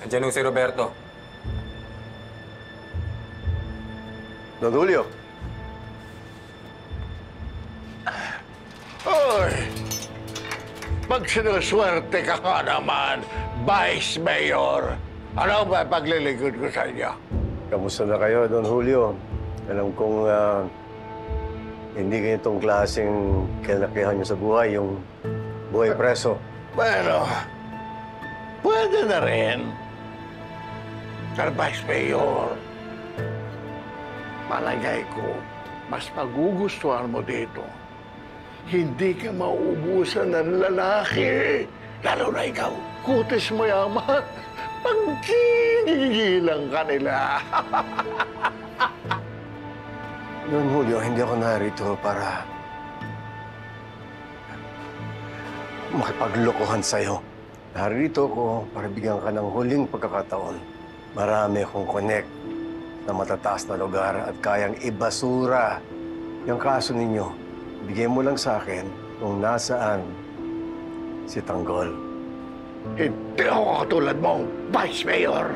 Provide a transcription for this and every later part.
Andiyan si Roberto. Don Julio. Oy! Magsinuswerte ka nga naman, Vice Mayor. Ano ba paglilingkod ko sa inyo? Kamusta na kayo, Don Julio? Alam kong hindi ganitong klaseng kalakihan niyo sa buhay, yung buhay preso. Bueno, pwede na rin. Pero Vice Mayor, palagay ko, mas magugustuhan mo dito. Hindi ka mauubusan ng lalaki. Lalo na ikaw, kutis mo yaman. Pagkigigilang ka nila. Don Julio, hindi ako narito para makipaglokohan sa'yo. Narito ako para bigyan ka ng huling pagkakataon. Marami akong connect na matataas na lugar at kayang ibasura yung kaso ninyo. Bigyan mo lang sa akin kung nasaan si Tanggol. Hindi ako katulad mo, Vice Mayor.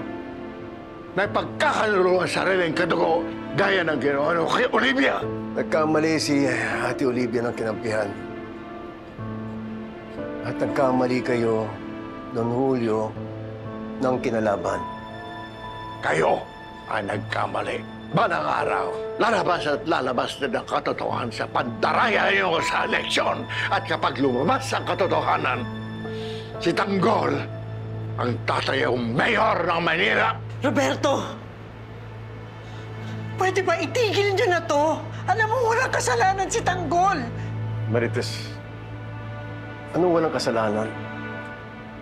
Na pagkakaluro ang sariling kadugo gaya ng ginawa mo kay Olivia. Nagkamali si Ate Olivia ng kinampihan. At nagkamali kayo, Don Julio, ng kinalaban. Kayo ang nagkamali. Balang araw, lalabas at lalabas na ng katotohanan sa pandaraya niyo sa eleksyon. At kapag lumabas ang katotohanan, si Tanggol ang tatayong mayor ng Manila. Roberto! Pwede ba itigil niyo na to? Alam mo, walang kasalanan si Tanggol. Marites, anong walang kasalanan?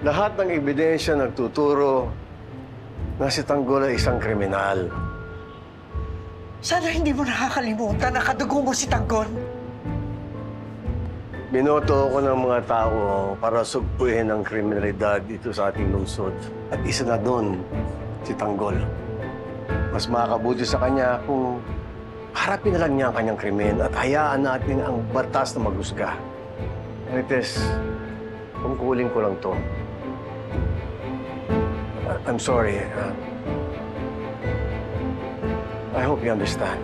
Lahat ng ebidensya nagtuturo na si Tanggol ay isang kriminal. Sana hindi mo nakakalimutan na kadugo mo si Tanggol. Binoto ako ng mga tao para sugpuin ang kriminalidad dito sa ating lungsod. At isa na doon, si Tanggol. Mas makakabuti sa kanya kung harapin na lang niya ang kanyang krimen at hayaan natin ang batas na maghusga. Marites, tungkulin ko lang to. I'm sorry. I hope you understand.